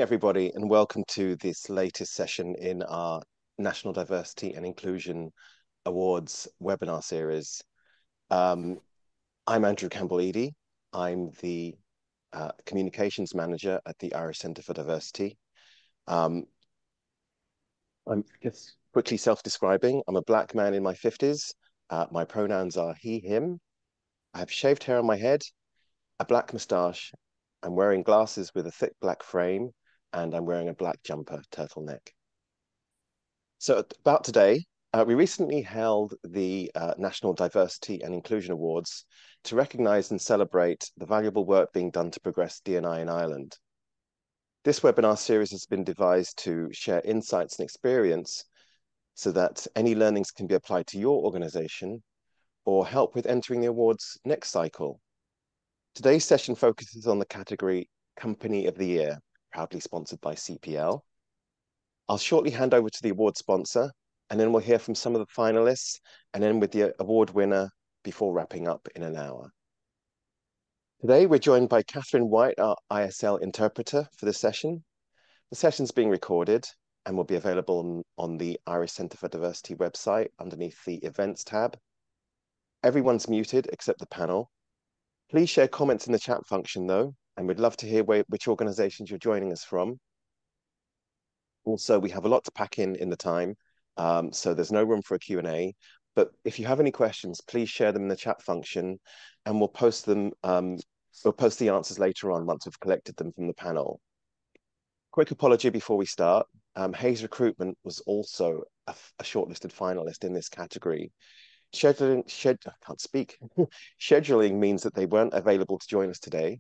morning, everybody, and welcome to this latest session in our National Diversity and Inclusion Awards webinar series. I'm Andrew Campbell-Edie. I'm the Communications Manager at the Irish Centre for Diversity. I'm just quickly self-describing. I'm a Black man in my 50s. My pronouns are he, him. I have shaved hair on my head, a black moustache. I'm wearing glasses with a thick black frame, and I'm wearing a black jumper turtleneck. So about today, we recently held the National Diversity and Inclusion Awards to recognise and celebrate the valuable work being done to progress D&I in Ireland. This webinar series has been devised to share insights and experience so that any learnings can be applied to your organisation or help with entering the awards next cycle. Today's session focuses on the category Company of the Year, proudly sponsored by CPL. I'll shortly hand over to the award sponsor, and then we'll hear from some of the finalists, and then with the award winner before wrapping up in an hour. Today, we're joined by Catherine White, our ISL interpreter for this session. The session's being recorded and will be available on the Irish Centre for Diversity website underneath the Events tab. Everyone's muted except the panel. Please share comments in the chat function, though, and we'd love to hear which organisations you're joining us from. Also, we have a lot to pack in the time, so there's no room for a Q&A. But if you have any questions, please share them in the chat function, and we'll post them. We'll post the answers later on once we've collected them from the panel. Quick apology before we start. Hayes Recruitment was also a shortlisted finalist in this category. Scheduling means that they weren't available to join us today.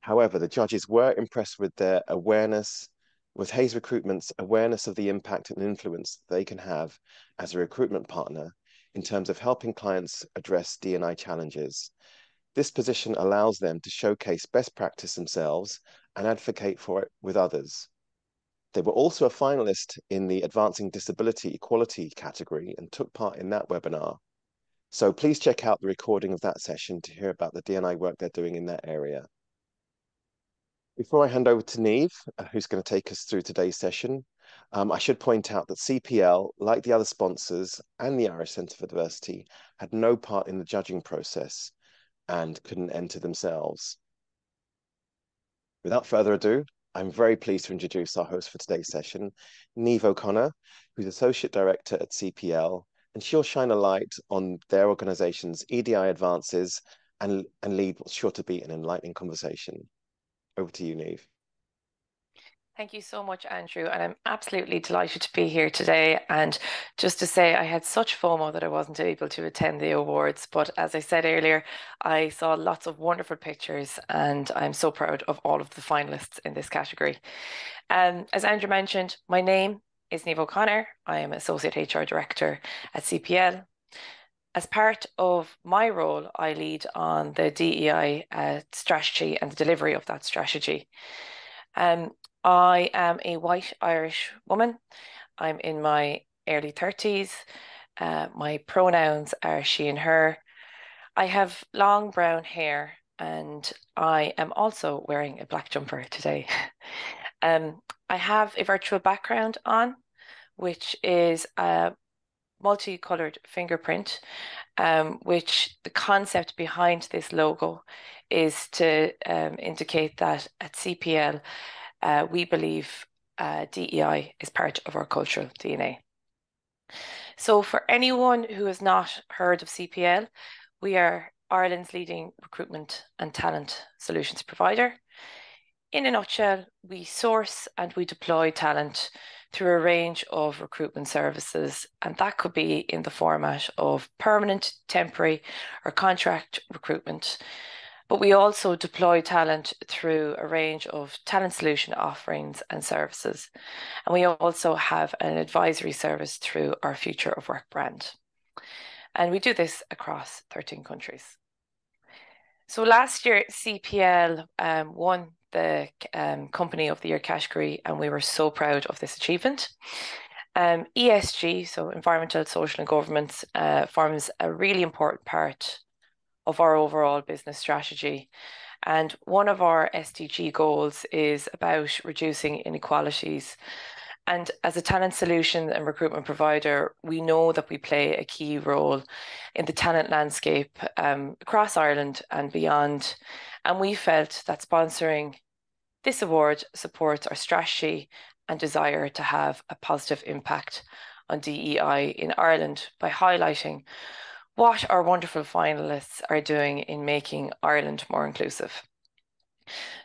However, the judges were impressed with their awareness, with Hayes Recruitment's awareness of the impact and influence they can have as a recruitment partner in terms of helping clients address D&I challenges. This position allows them to showcase best practice themselves and advocate for it with others. They were also a finalist in the Advancing Disability Equality category and took part in that webinar. So please check out the recording of that session to hear about the D&I work they're doing in that area. Before I hand over to Niamh, who's going to take us through today's session, I should point out that CPL, like the other sponsors and the Irish Centre for Diversity, had no part in the judging process and couldn't enter themselves. Without further ado, I'm very pleased to introduce our host for today's session, Niamh O'Connor, who's Associate Director at CPL, and she'll shine a light on their organisation's EDI advances and lead what's sure to be an enlightening conversation. Over to you, Niamh. Thank you so much, Andrew, and I'm absolutely delighted to be here today. And just to say, I had such FOMO that I wasn't able to attend the awards, but as I said earlier, I saw lots of wonderful pictures, and I'm so proud of all of the finalists in this category. As Andrew mentioned, my name is Niamh O'Connor. I am Associate HR Director at CPL. As part of my role, I lead on the DEI strategy and the delivery of that strategy. I am a white Irish woman. I'm in my early 30s. My pronouns are she and her. I have long brown hair, and I am also wearing a black jumper today. I have a virtual background on, which is a multicolored fingerprint, which the concept behind this logo is to indicate that at CPL, we believe DEI is part of our cultural DNA. So for anyone who has not heard of CPL, we are Ireland's leading recruitment and talent solutions provider. In a nutshell, we source and we deploy talent through a range of recruitment services, and that could be in the format of permanent, temporary, or contract recruitment. But we also deploy talent through a range of talent solution offerings and services. And we also have an advisory service through our Future of Work brand. And we do this across 13 countries. So last year, CPL won the Company of the Year category, and we were so proud of this achievement. ESG, so environmental, social, and governance, forms a really important part of our overall business strategy. And one of our SDG goals is about reducing inequalities. And as a talent solution and recruitment provider, we know that we play a key role in the talent landscape across Ireland and beyond. And we felt that sponsoring this award supports our strategy and desire to have a positive impact on DEI in Ireland by highlighting what our wonderful finalists are doing in making Ireland more inclusive.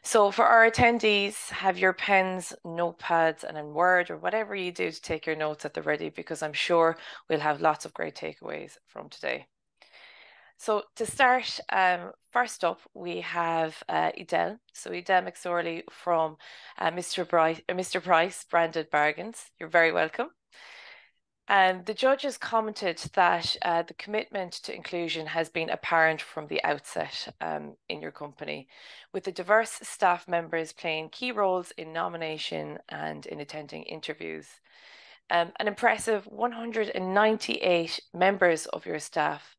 So for our attendees, have your pens, notepads, and in Word or whatever you do to take your notes at the ready, because I'm sure we'll have lots of great takeaways from today. So to start, first up, we have Edel. So Edel McSorley from Mr. Price Branded Bargains. You're very welcome. And the judges commented that the commitment to inclusion has been apparent from the outset in your company, with the diverse staff members playing key roles in nomination and in attending interviews. An impressive 198 members of your staff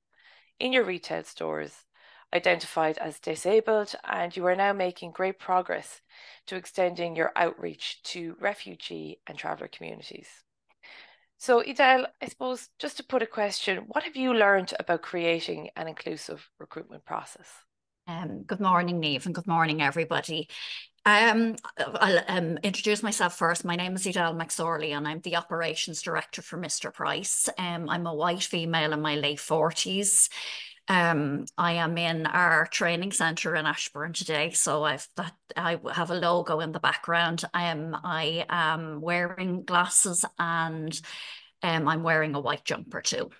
in your retail stores identified as disabled, and you are now making great progress to extending your outreach to refugee and traveller communities. So Edel, I suppose just to put a question, what have you learned about creating an inclusive recruitment process? Good morning, Niamh, and good morning, everybody. I'll introduce myself first. My name is Edel McSorley, and I'm the Operations Director for Mr. Price. I'm a white female in my late 40s. I am in our training centre in Ashburn today, so I have a logo in the background. I am wearing glasses, and I'm wearing a white jumper too.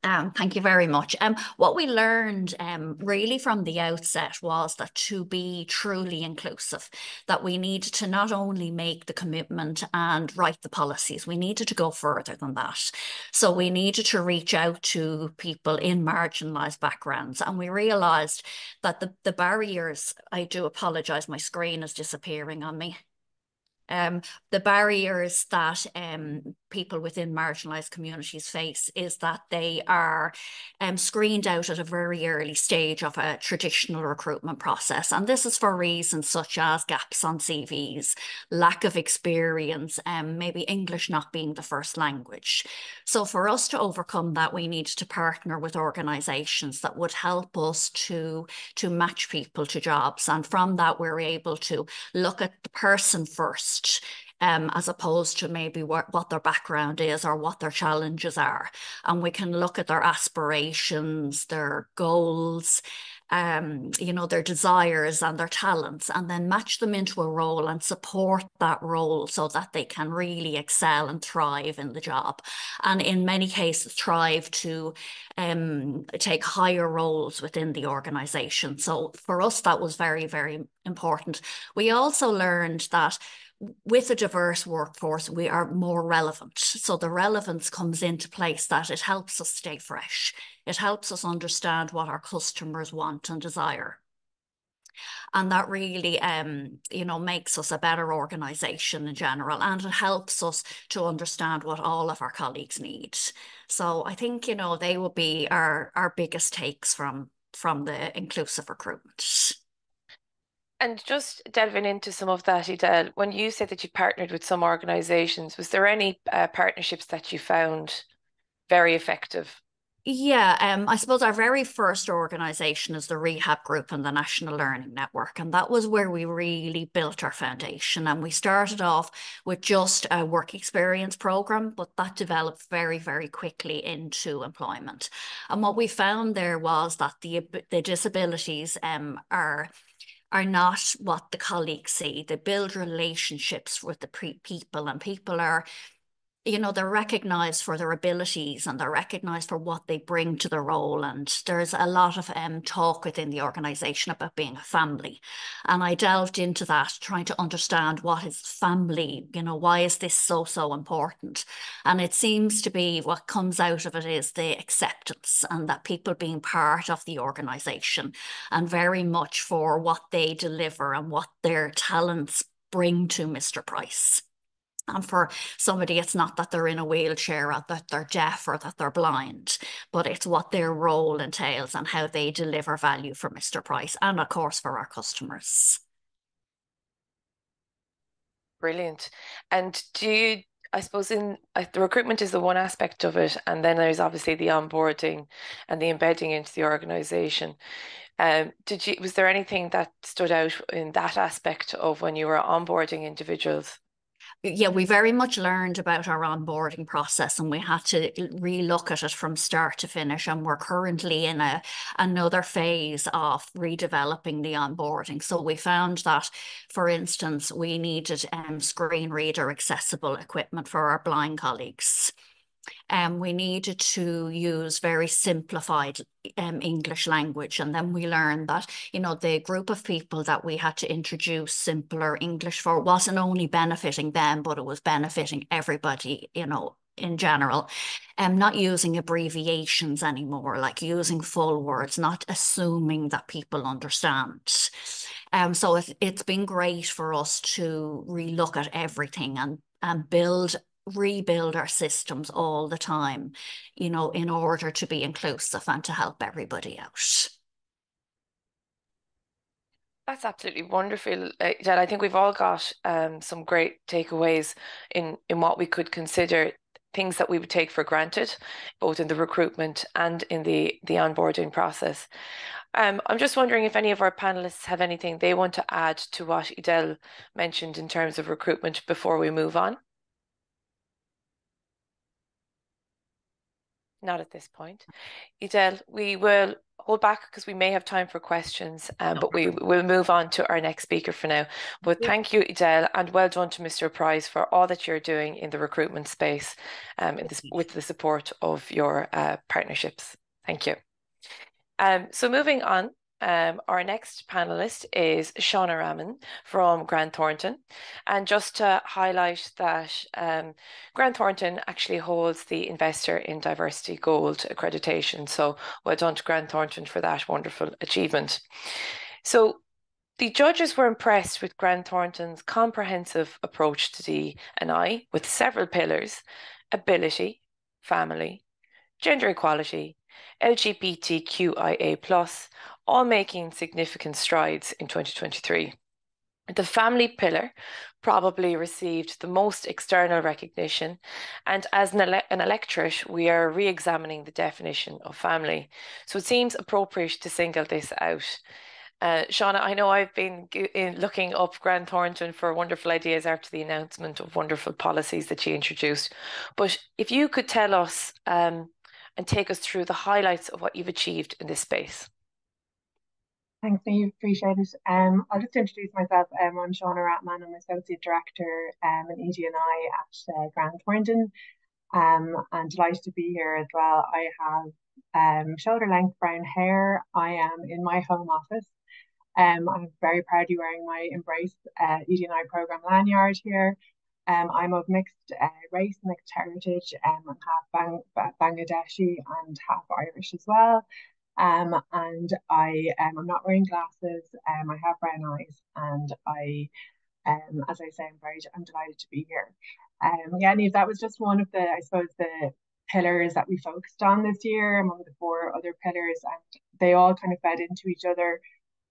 Thank you very much. What we learned really from the outset was that to be truly inclusive, that we needed to not only make the commitment and write the policies, we needed to go further than that. So we needed to reach out to people in marginalised backgrounds, and we realised that the barriers, I do apologise, my screen is disappearing on me. The barriers that people within marginalised communities face is that they are screened out at a very early stage of a traditional recruitment process. And this is for reasons such as gaps on CVs, lack of experience, maybe English not being the first language. So for us to overcome that, we need to partner with organisations that would help us to match people to jobs. And from that, we're able to look at the person first, as opposed to maybe what their background is or what their challenges are. And we can look at their aspirations, their goals, their desires and their talents, and then match them into a role and support that role so that they can really excel and thrive in the job. And in many cases, thrive to take higher roles within the organisation. So for us, that was very, very important. We also learned that with a diverse workforce, we are more relevant. So the relevance comes into place that it helps us stay fresh. It helps us understand what our customers want and desire. And that really, makes us a better organisation in general. And it helps us to understand what all of our colleagues need. So I think, they will be our biggest takes from the inclusive recruitment. And just delving into some of that, Edel, when you said that you partnered with some organisations, was there any partnerships that you found very effective? Yeah, I suppose our very first organisation is the Rehab Group and the National Learning Network. And that was where we really built our foundation. And we started off with just a work experience programme, but that developed very, very quickly into employment. And what we found there was that the disabilities are not what the colleagues see. They build relationships with the people, and people are, they're recognised for their abilities and they're recognised for what they bring to the role. And there's a lot of talk within the organisation about being a family. And I delved into that, trying to understand what is family, why is this so important? And it seems to be what comes out of it is the acceptance and that people being part of the organisation and very much for what they deliver and what their talents bring to Mr. Price. And for somebody, it's not that they're in a wheelchair or that they're deaf or that they're blind, but it's what their role entails and how they deliver value for Mr. Price and, of course, for our customers. Brilliant. And I suppose the recruitment is the one aspect of it, and then there's obviously the onboarding and the embedding into the organization. Was there anything that stood out in that aspect of when you were onboarding individuals? Yeah, we very much learned about our onboarding process, and we had to relook at it from start to finish. And we're currently in another phase of redeveloping the onboarding. So we found that, for instance, we needed screen reader accessible equipment for our blind colleagues. We needed to use very simplified English language. And then we learned that, you know, the group of people that we had to introduce simpler English for wasn't only benefiting them, but it was benefiting everybody, you know, in general. Not using abbreviations anymore, like using full words, not assuming that people understand. So it's been great for us to relook at everything and rebuild our systems all the time, you know, in order to be inclusive and to help everybody out. That's absolutely wonderful, Jen. I think we've all got some great takeaways in what we could consider things that we would take for granted, both in the recruitment and in the onboarding process. I'm just wondering if any of our panelists have anything they want to add to what Edel mentioned in terms of recruitment before we move on. Not at this point. Edel, we will hold back because we may have time for questions, but we will move on to our next speaker for now. But thank you, Edel, and well done to Mr. Price for all that you're doing in the recruitment space with the support of your partnerships. Thank you. So moving on, our next panelist is Shauna Raman from Grant Thornton. And just to highlight that Grant Thornton actually holds the Investor in Diversity Gold accreditation. So well done to Grant Thornton for that wonderful achievement. So the judges were impressed with Grant Thornton's comprehensive approach to D&I with several pillars: ability, family, gender equality, LGBTQIA+, all making significant strides in 2023. The family pillar probably received the most external recognition, and as an electorate, we are re-examining the definition of family. So it seems appropriate to single this out. Shauna, I know I've been looking up Grant Thornton for wonderful ideas after the announcement of wonderful policies that she introduced, but if you could tell us and take us through the highlights of what you've achieved in this space. Thanks, Niamh. Appreciate it. I'll just introduce myself. I'm Shauna Ratman. I'm Associate Director in ED&I at Grant Thornton. And delighted to be here as well. I have shoulder-length brown hair. I am in my home office. I'm very proudly wearing my Embrace ED&I programme lanyard here. I'm of mixed race, mixed heritage. I'm half Bangladeshi and half Irish as well. And I'm not wearing glasses. I have brown eyes, and as I say, I'm delighted to be here. Yeah, Niamh, that was just one of the, I suppose, the pillars that we focused on this year among the 4 other pillars, and they all kind of fed into each other.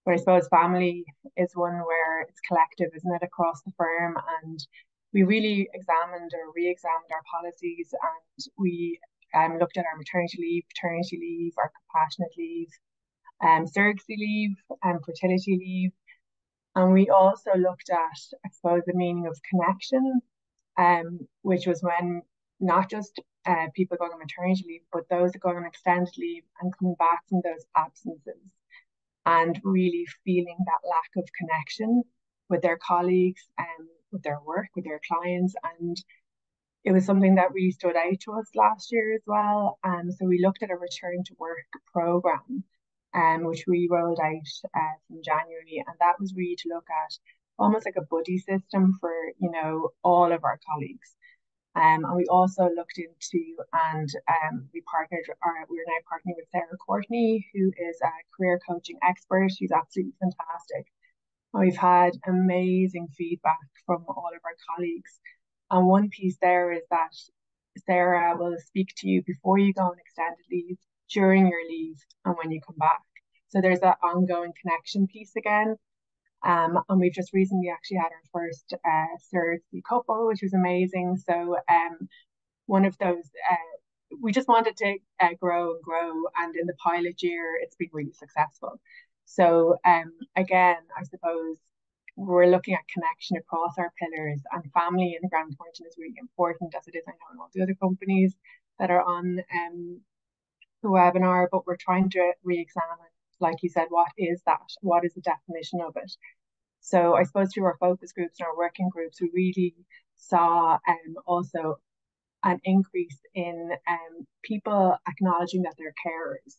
But I suppose family is one where it's collective, isn't it, across the firm, and we really examined or re-examined our policies, and we looked at our maternity leave, paternity leave, our compassionate leave, surrogacy leave, and fertility leave. And we also looked at, I suppose, the meaning of connection, which was when not just people going on maternity leave, but those that go on extended leave and coming back from those absences and really feeling that lack of connection with their colleagues and with their work, with their clients. And it was something that really stood out to us last year as well. So we looked at a return to work programme, which we rolled out from January. And that was really to look at almost like a buddy system for, you know, all of our colleagues. And we also looked into, and we're now partnering with Sarah Courtney, who is a career coaching expert. She's absolutely fantastic. We've had amazing feedback from all of our colleagues And one piece there is that Sarah will speak to you before you go on extended leave, during your leave, and when you come back. So there's that ongoing connection piece again. And we've just recently actually had our first surrogacy couple, which was amazing. So one of those, we just wanted to grow and grow. And in the pilot year, it's been really successful. So again, I suppose we're looking at connection across our pillars, and family in Grant Thornton is really important, as it is, I know, in all the other companies that are on the webinar, but we're trying to re-examine, like you said, what is that? What is the definition of it? So I suppose through our focus groups and our working groups, we really saw also an increase in people acknowledging that they're carers,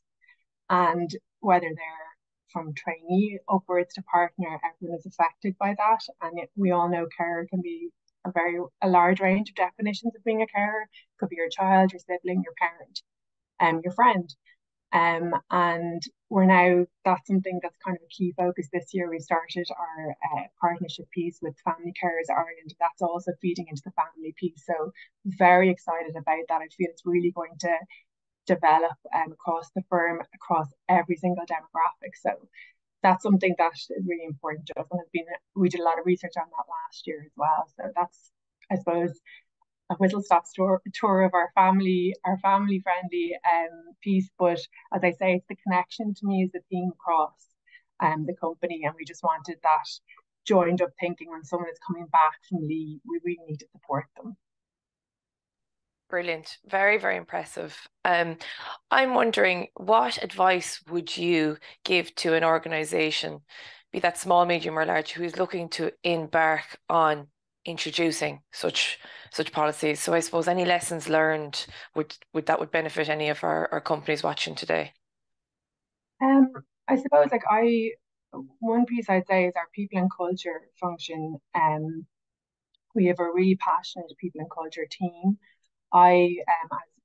and whether they're from trainee upwards to partner, everyone is affected by that. And we all know carer can be a large range of definitions of being a carer. It could be your child, your sibling, your parent, your friend. And that's something that's kind of a key focus this year. We started our partnership piece with Family Carers Ireland. That's also feeding into the family piece. So very excited about that. I feel it's really going to develop across the firm, across every single demographic. So that's something that is really important to us, and we did a lot of research on that last year as well. So that's, I suppose, a whistle-stop tour of our family friendly piece. But as I say, it's the connection to me is the theme across the company, and we just wanted that joined up thinking when someone is coming back from leave, we really need to support them. Brilliant. Very, very impressive. I'm wondering, what advice would you give to an organisation, be that small, medium or large, who is looking to embark on introducing such policies? So I suppose any lessons learned would benefit any of our companies watching today? I suppose one piece I'd say is our people and culture function. We have a really passionate people and culture team. As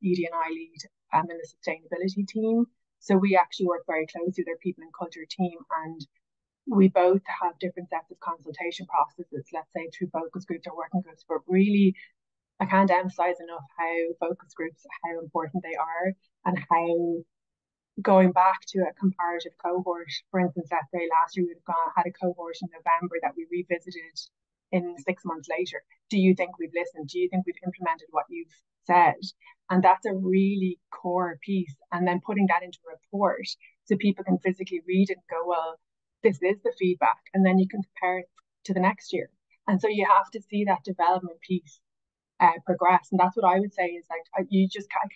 Edie and I lead, I'm in the sustainability team. So we actually work very closely with our people and culture team, and we both have different sets of consultation processes, let's say through focus groups or working groups. But really, I can't emphasize enough how focus groups, how important they are, and how going back to a comparative cohort, for instance, let's say last year had a cohort in November that we revisited in 6 months later. Do you think we've listened? Do you think we've implemented what you've said? And that's a really core piece. And then putting that into a report so people can physically read it and go, well, this is the feedback. And then you can compare it to the next year. And so you have to see that development piece progress. And that's what I would say is I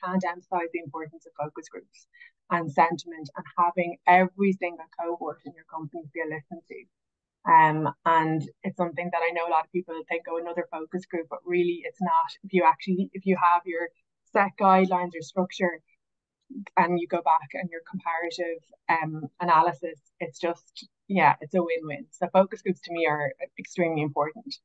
can't emphasize the importance of focus groups and sentiment, and having every single cohort in your company feel listened to. And it's something that I know a lot of people think, oh, another focus group, but really it's not. If you have your set guidelines or structure and you go back and your comparative analysis, it's just, it's a win-win. So focus groups to me are extremely important.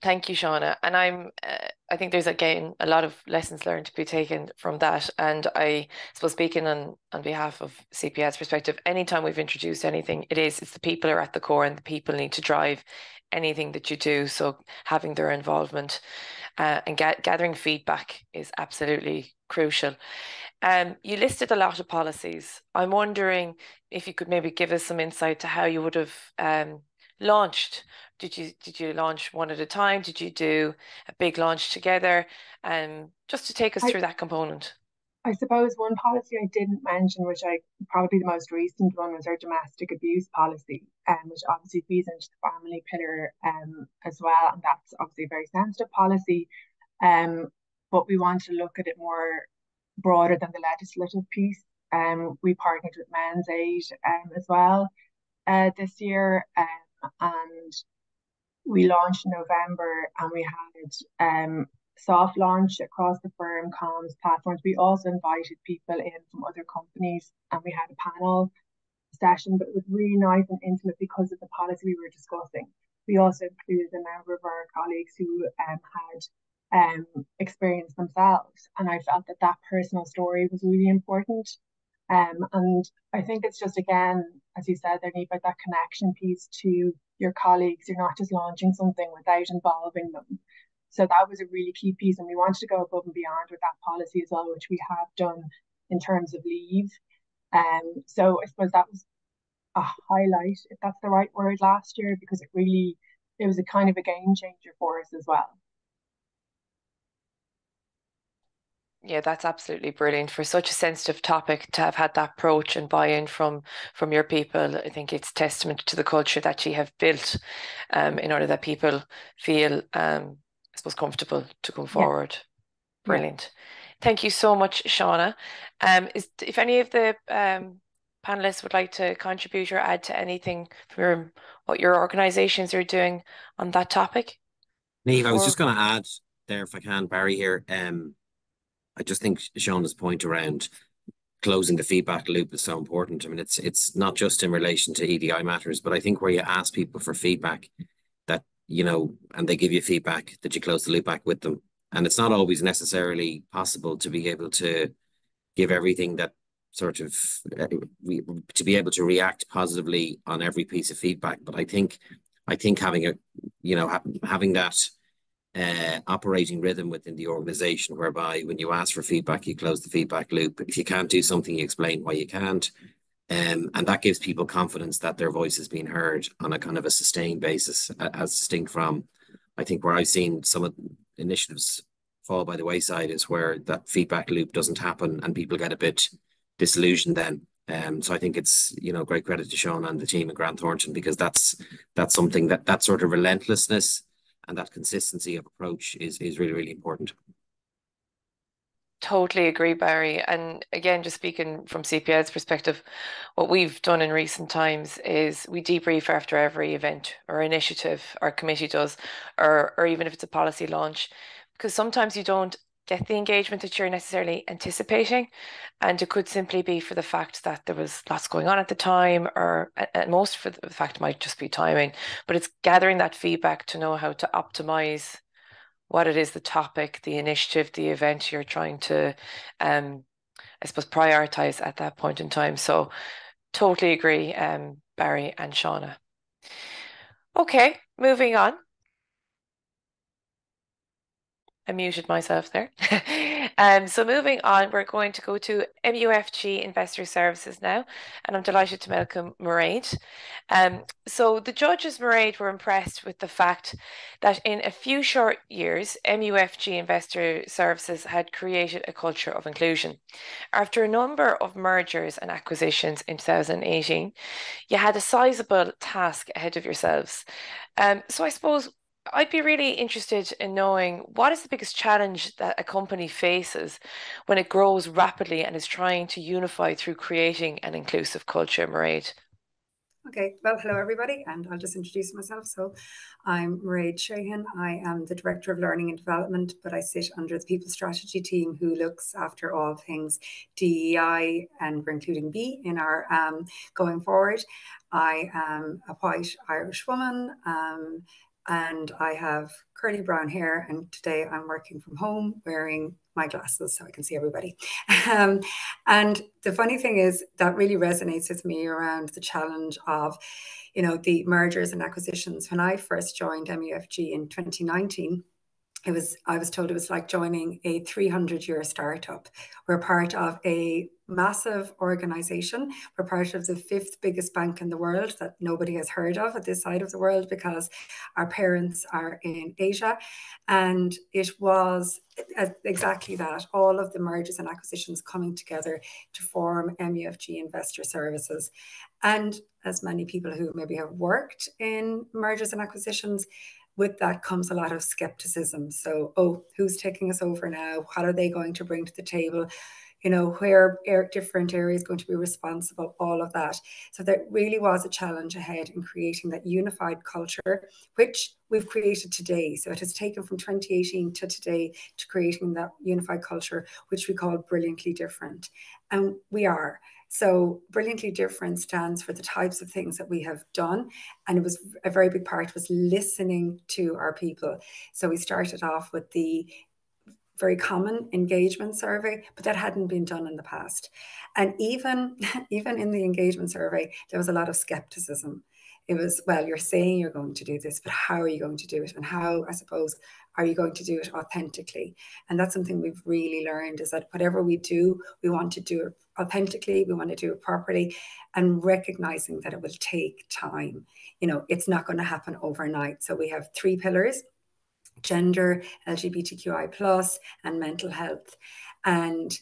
Thank you, Shauna. And I think there's, again, a lot of lessons learned to be taken from that. And I suppose, speaking on behalf of CPS perspective, anytime we've introduced anything, it's the people are at the core, and the people need to drive anything that you do. So having their involvement and gathering feedback is absolutely crucial. You listed a lot of policies. I'm wondering if you could maybe give us some insight to how you would have launched. Did you launch one at a time? Did you do a big launch together? Just to take us through that component. I suppose one policy I didn't mention, which probably the most recent one, was our domestic abuse policy, which obviously feeds into the family pillar as well. And that's obviously a very sensitive policy. But we want to look at it more broader than the legislative piece. We partnered with Men's Aid as well this year, and we launched in November, and we had soft launch across the firm, comms, platforms. We also invited people in from other companies, and we had a panel session, but it was really nice and intimate because of the policy we were discussing. We also included a number of our colleagues who had experience themselves, and I felt that personal story was really important. And I think it's just, again, as you said, there need about that connection piece to your colleagues. You're not just launching something without involving them. So that was a really key piece, and we wanted to go above and beyond with that policy as well, which we have done in terms of leave. So I suppose that was a highlight, if that's the right word, last year, because it was a kind of a game changer for us as well. Yeah, that's absolutely brilliant for such a sensitive topic to have had that approach and buy-in from your people. I think it's testament to the culture that you have built, in order that people feel, I suppose, comfortable to go forward. Yeah. Brilliant. Thank you so much, Shauna. If any of the panelists would like to contribute or add to anything from what your organisations are doing on that topic? Niamh, I was just going to add there, if I can, Barry here. I just think Shauna's point around closing the feedback loop is so important. I mean, it's not just in relation to EDI matters, but I think where you ask people for feedback that, and they give you feedback, that you close the loop back with them. And it's not always necessarily possible to be able to give everything that sort of, to be able to react positively on every piece of feedback. But I think having having that operating rhythm within the organization, whereby when you ask for feedback, you close the feedback loop. If you can't do something, you explain why you can't. And that gives people confidence that their voice is being heard on a kind of a sustained basis, as distinct from, I think, where I've seen some of the initiatives fall by the wayside is where that feedback loop doesn't happen and people get a bit disillusioned then. So I think it's, great credit to Sean and the team at Grant Thornton, because that's something that sort of relentlessness and that consistency of approach is really, really important. Totally agree, Barry. And again, just speaking from CPL's perspective, what we've done in recent times is we debrief after every event or initiative our committee does, or even if it's a policy launch, because sometimes you don't get the engagement that you're necessarily anticipating. And it could simply be for the fact that there was lots going on at the time, or at most for the fact it might just be timing. But it's gathering that feedback to know how to optimize what it is, the topic, the initiative, the event you're trying to, I suppose, prioritize at that point in time. So totally agree, Barry and Shauna. Okay, moving on. I muted myself there. So moving on, we're going to go to MUFG Investor Services now, and I'm delighted to welcome Mairead. So the judges, Mairead, were impressed with the fact that in a few short years, MUFG Investor Services had created a culture of inclusion. After a number of mergers and acquisitions in 2018, you had a sizable task ahead of yourselves. So I suppose I'd be really interested in knowing, what is the biggest challenge that a company faces when it grows rapidly and is trying to unify through creating an inclusive culture, Mairead? Okay, well, hello everybody, and I'll just introduce myself. So I'm Mairead Sheahan. I am the Director of Learning and Development, but I sit under the People Strategy team who looks after all things DEI, and we're including B in our going forward. I am a white Irish woman, and I have curly brown hair, and today I'm working from home wearing my glasses so I can see everybody. And the funny thing is that really resonates with me around the challenge of, the mergers and acquisitions. When I first joined MUFG in 2019, I was told it was like joining a 300-year startup. We're part of a massive organization. We're part of the 5th biggest bank in the world that nobody has heard of at this side of the world because our parents are in Asia. And it was exactly that, all of the mergers and acquisitions coming together to form MUFG Investor Services. And as many people who maybe have worked in mergers and acquisitions, with that comes a lot of skepticism. So, who's taking us over now? What are they going to bring to the table? Where different areas going to be responsible, all of that. So there really was a challenge ahead in creating that unified culture, which we've created today. So it has taken from 2018 to today to creating that unified culture, which we call Brilliantly Different. And we are. So Brilliantly Different stands for the types of things that we have done. And it was a very big part was listening to our people. So we started off with the very common engagement survey, but that hadn't been done in the past. And even in the engagement survey, there was a lot of skepticism. It was, well, you're saying you're going to do this, but how are you going to do it? And how, I suppose, are you going to do it authentically? And that's something we've really learned, is that whatever we do, we want to do it authentically, we want to do it properly, and recognizing that it will take time. You know, it's not going to happen overnight. So we have 3 pillars: gender, LGBTQI+, and mental health. And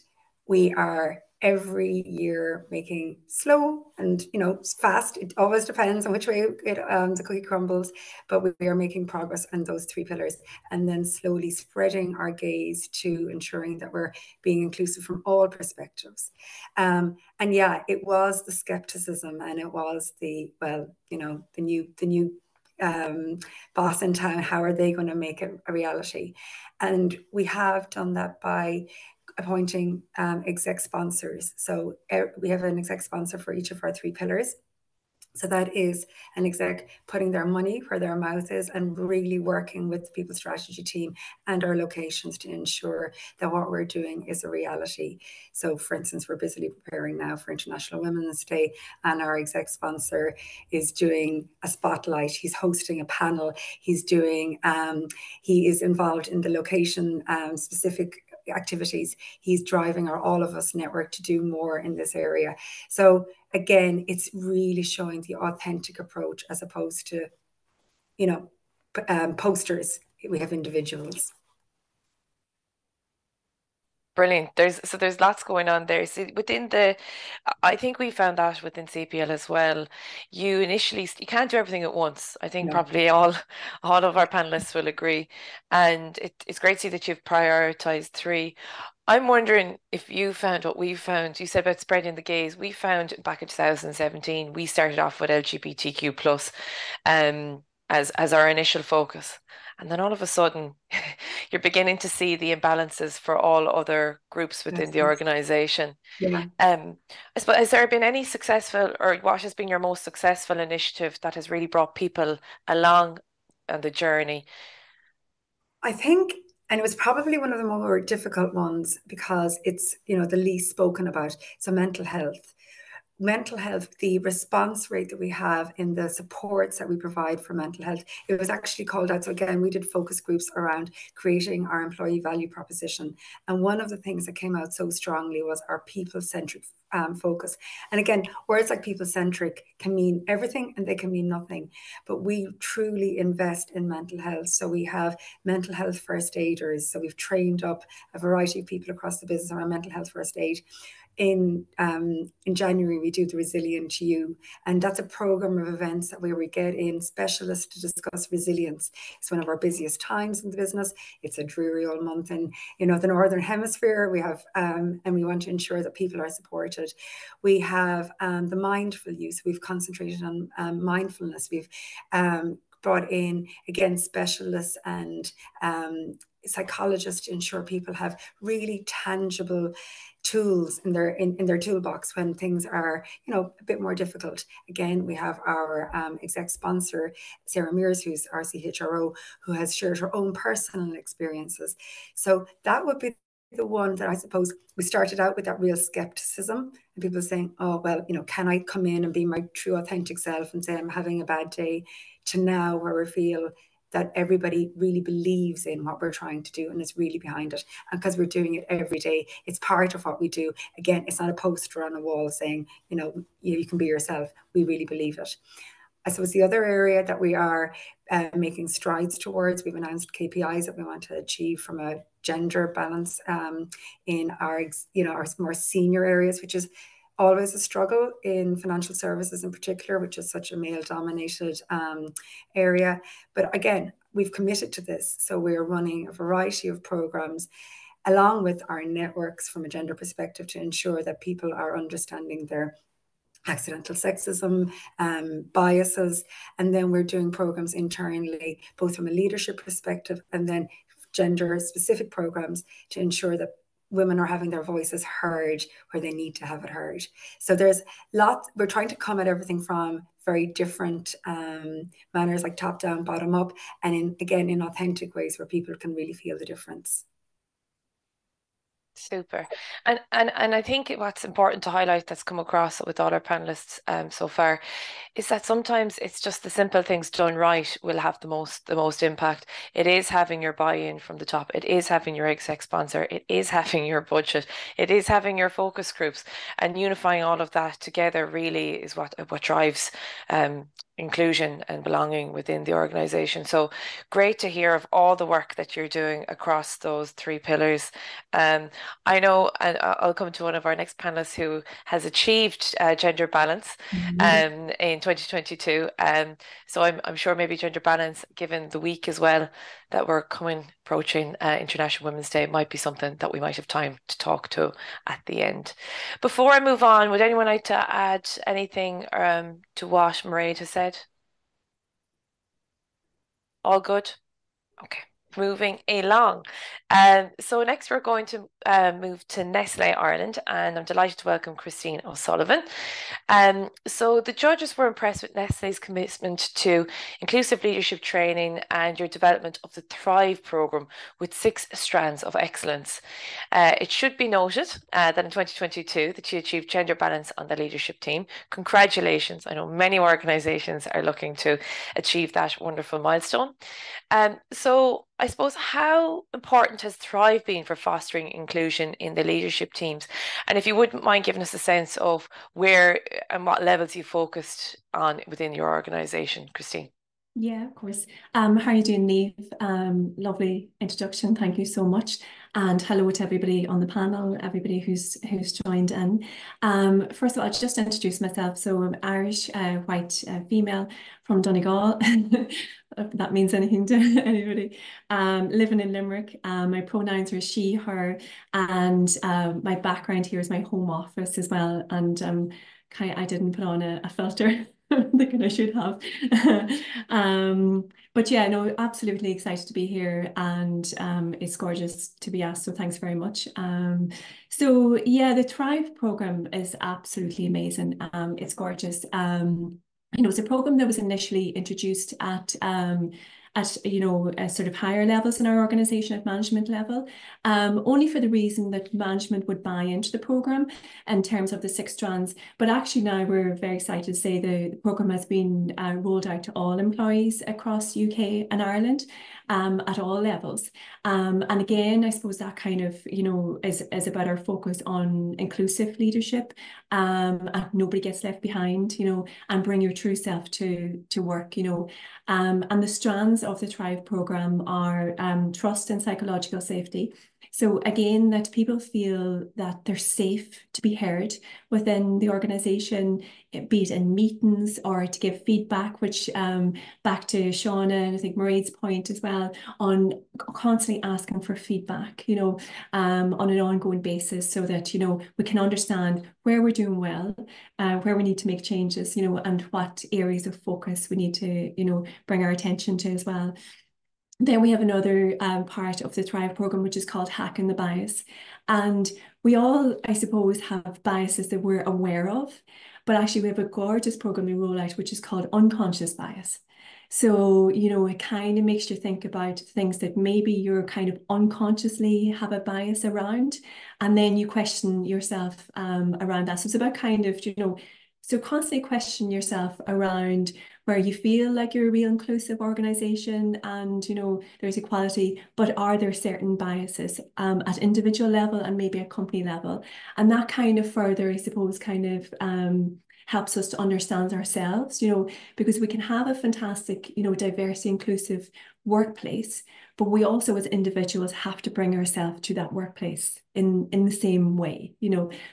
we are every year making slow and, you know, fast. It always depends on which way the cookie crumbles, but we are making progress on those 3 pillars, and then slowly spreading our gaze to ensuring that we're being inclusive from all perspectives. And yeah, it was the skepticism, and it was the, well, you know, the new boss in town. How are they going to make it a reality? And we have done that by appointing exec sponsors. So we have an exec sponsor for each of our 3 pillars. So that is an exec putting their money where their mouth is and really working with the people strategy team and our locations to ensure that what we're doing is a reality. So for instance, we're busily preparing now for International Women's Day, and our exec sponsor is doing a spotlight. He's hosting a panel. He's doing, he is involved in the location specific activities. He's driving our All of Us network to do more in this area. So again, it's really showing the authentic approach as opposed to, you know, posters. We have individuals. Brilliant. There's lots going on there. So I think we found that within CPL as well. You can't do everything at once. I think probably all of our panelists will agree. And it's great to see that you've prioritized 3. I'm wondering if you found what we found. You said about spreading the gaze. We found back in 2017, we started off with LGBTQ plus as our initial focus. And then all of a sudden, you're beginning to see the imbalances for all other groups within the organization. Yeah. I suppose, has there been any successful, or what has been your most successful initiative that has really brought people along on the journey? I think, and it was probably one of the more difficult ones because it's, you know, the least spoken about. So mental health, the response rate that we have in the supports that we provide for mental health, it was actually called out. So again, we did focus groups around creating our employee value proposition. And one of the things that came out so strongly was our people-centric focus. And again, words like people-centric can mean everything and they can mean nothing, but we truly invest in mental health. So we have mental health first aiders. So we've trained up a variety of people across the business around mental health first aid. In January, we do the Resilient You, and that's a program of events where we get in specialists to discuss resilience. It's one of our busiest times in the business. It's a dreary old month in, you know, the Northern Hemisphere. We have, and we want to ensure that people are supported. We have the mindful use. We've concentrated on mindfulness. We've brought in, again, specialists and psychologists to ensure people have really tangible tools in their toolbox when things are, you know, a bit more difficult. Again, we have our exec sponsor, Sarah Mears, who's our CHRO, who has shared her own personal experiences. So that would be the one that I suppose we started out with, that real skepticism and people saying, oh, well, you know, can I come in and be my true authentic self and say I'm having a bad day, to now where we feel that everybody really believes in what we're trying to do and is really behind it. And because we're doing it every day, it's part of what we do. Again, it's not a poster on a wall saying, you know, you can be yourself. We really believe it. I suppose the other area that we are making strides towards, we've announced KPIs that we want to achieve from a gender balance in our, you know, our more senior areas, which is always a struggle in financial services in particular, which is such a male-dominated area. But again, we've committed to this. So we're running a variety of programs along with our networks from a gender perspective to ensure that people are understanding their accidental sexism, biases. And then we're doing programs internally, both from a leadership perspective and then gender-specific programs to ensure that women are having their voices heard where they need to have it heard. So there's lots, we're trying to come at everything from very different manners, like top down, bottom up, and again, in authentic ways where people can really feel the difference. Super. And I think what's important to highlight that's come across with all our panelists so far is that sometimes it's just the simple things done right will have the most impact. It is having your buy-in from the top. It is having your exec sponsor. It is having your budget. It is having your focus groups, and unifying all of that together really is what drives inclusion and belonging within the organization. So great to hear of all the work that you're doing across those three pillars. I know, and I'll come to one of our next panelists who has achieved gender balance in 2022. So I'm sure maybe gender balance, given the week as well that we're approaching International Women's Day, might be something that we might have time to talk to at the end. Before I move on, would anyone like to add anything to what Mairead has said? All good? Okay. Moving along. So next we're going to move to Nestlé Ireland, and I'm delighted to welcome Christine O'Sullivan. So the judges were impressed with Nestlé's commitment to inclusive leadership training and your development of the Thrive programme with 6 strands of excellence. It should be noted that in 2022 that you achieved gender balance on the leadership team. Congratulations. I know many organisations are looking to achieve that wonderful milestone. So I suppose, how important has Thrive been for fostering inclusion in the leadership teams? And if you wouldn't mind giving us a sense of where and what levels you focused on within your organisation, Christine. Yeah, of course. How are you doing, Niamh? Lovely introduction. Thank you so much. And hello to everybody on the panel, everybody who's joined in. First of all, I'll just introduce myself. So I'm Irish, white female from Donegal. If that means anything to anybody. Living in Limerick. My pronouns are she, her, and my background here is my home office as well. And I didn't put on a filter. I'm thinking I should have. But yeah, no, absolutely excited to be here, and it's gorgeous to be asked, so thanks very much. So yeah, the Thrive programme is absolutely amazing. It's gorgeous. It's a programme that was initially introduced at sort of higher levels in our organisation, at management level, only for the reason that management would buy into the programme in terms of the 6 strands. But actually now we're very excited to say the programme has been rolled out to all employees across UK and Ireland at all levels. And again, I suppose that kind of, is about our focus on inclusive leadership, and nobody gets left behind, and bring your true self to work, and the strands of the Thrive programme are trust and psychological safety. So again, that people feel that they're safe to be heard within the organisation, be it in meetings or to give feedback, which back to Shauna and I think Mairead's point as well, on constantly asking for feedback, on an ongoing basis, so that, we can understand where we're doing well, where we need to make changes, and what areas of focus we need to, bring our attention to as well. Then we have another part of the Thrive programme, which is called Hacking the Bias. And we all, I suppose, have biases that we're aware of, but actually we have a gorgeous programme we roll out, which is called Unconscious Bias. So, it kind of makes you think about things that maybe you're kind of unconsciously have a bias around, and then you question yourself around that. So it's about kind of, so constantly question yourself around where you feel like you're a real inclusive organisation and, there's equality, but are there certain biases at individual level and maybe at company level? And that kind of further, I suppose, kind of helps us to understand ourselves, because we can have a fantastic, diversity inclusive workplace, but we also as individuals have to bring ourselves to that workplace in the same way,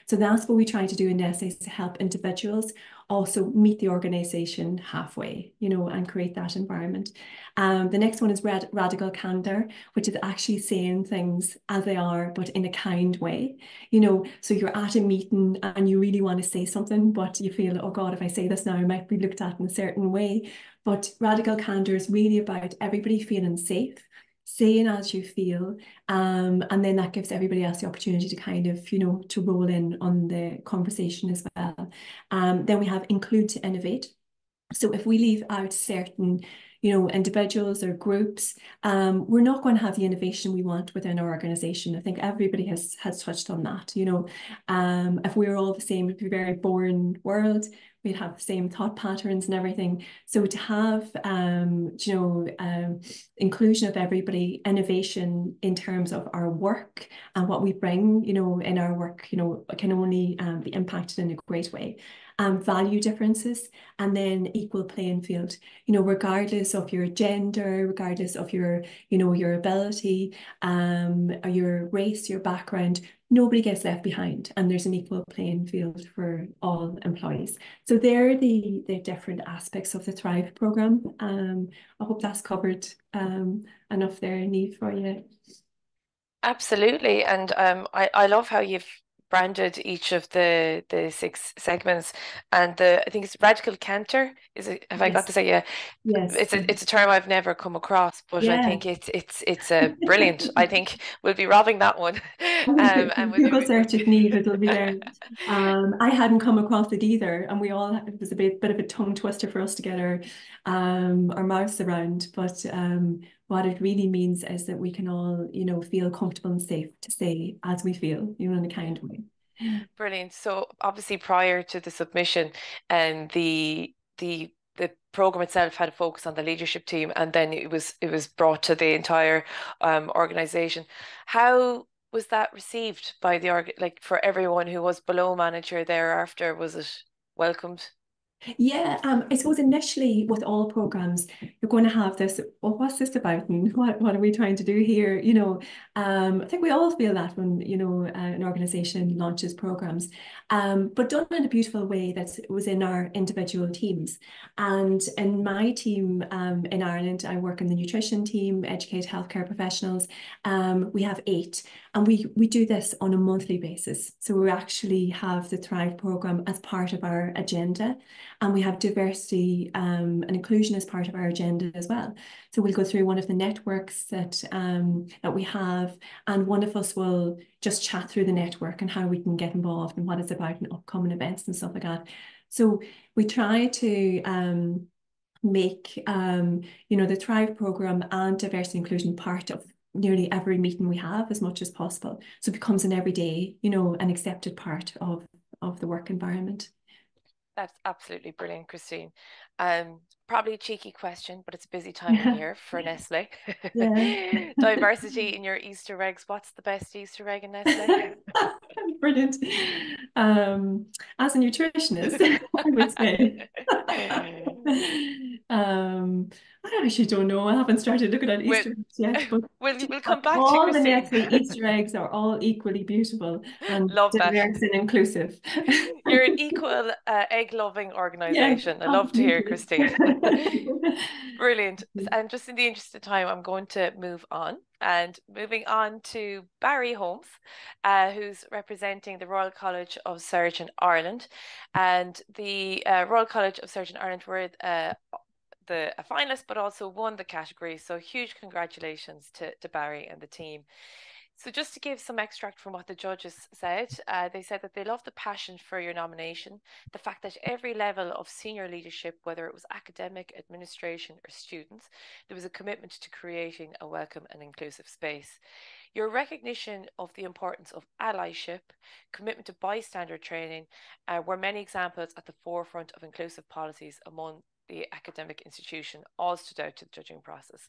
So that's what we try to do in Nestlé, is to help individuals also meet the organisation halfway, and create that environment. The next one is radical candor, which is actually saying things as they are, but in a kind way, so you're at a meeting and you really want to say something, but you feel, oh God, if I say this now, I might be looked at in a certain way. But radical candor is really about everybody feeling safe, saying as you feel, and then that gives everybody else the opportunity to kind of, to roll in on the conversation as well. Then we have include to innovate. So if we leave out certain, individuals or groups, we're not going to have the innovation we want within our organisation. I think everybody has touched on that. If we were all the same, it'd be a very boring world. We'd have the same thought patterns and everything. So to have, inclusion of everybody, innovation in terms of our work and what we bring, in our work, can only be impacted in a great way. Value differences, and then equal playing field, regardless of your gender, regardless of your ability, or your race, your background, nobody gets left behind, and there's an equal playing field for all employees. So they're the different aspects of the Thrive programme. I hope that's covered enough there, Niamh, for you. Absolutely, and I love how you've branded each of the 6 segments, and I think it's radical canter. Is it? Have I got to say? Yeah. Yes. It's a term I've never come across, but yeah. I think it's a brilliant. I think we'll be robbing that one. And we'll go search it, Niamh, it'll be there. I hadn't come across it either, and it was a bit of a tongue twister for us to get our mouths around. But what it really means is that we can all, feel comfortable and safe to say as we feel, in a kind way. Brilliant. So obviously, prior to the submission, and the program itself had a focus on the leadership team, and then it was brought to the entire organization. How was that received by for everyone who was below manager thereafter? Was it welcomed? Yeah, I suppose initially with all programs, you're going to have this, well, what's this about and what are we trying to do here? I think we all feel that when, an organisation launches programs, but done in a beautiful way that was in our individual teams. And in my team in Ireland, I work in the nutrition team, educate healthcare professionals. We have 8, and we do this on a monthly basis. So we actually have the Thrive programme as part of our agenda. And we have diversity and inclusion as part of our agenda as well. So we'll go through one of the networks that we have, and one of us will just chat through the network and how we can get involved and what it's about and upcoming events and stuff like that. So we try to make the Thrive programme and diversity and inclusion part of nearly every meeting we have as much as possible. So it becomes an everyday, an accepted part of the work environment. That's absolutely brilliant, Christine. Probably a cheeky question, but it's a busy time of year for Nestle. Yeah. Diversity in your Easter eggs. What's the best Easter egg in Nestle? Brilliant. As a nutritionist, I would say. I actually don't know. I haven't started looking at Easter eggs yet. But we'll come back to all Christine. the Nestle Easter eggs are all equally beautiful and love diverse that. and inclusive. You're an equal egg-loving organisation. Yes, I love to hear, Christine. Brilliant. And just in the interest of time, I'm going to move on. And moving on to Barry Holmes, who's representing the Royal College of Surgeons Ireland. And the Royal College of Surgeons Ireland were a finalist, but also won the category. So huge congratulations to Barry and the team. So just to give some extract from what the judges said, they said that they loved the passion for your nomination, the fact that every level of senior leadership, whether it was academic, administration or students, there was a commitment to creating a welcome and inclusive space. Your recognition of the importance of allyship, commitment to bystander training, were many examples at the forefront of inclusive policies among the academic institution, all stood out to the judging process.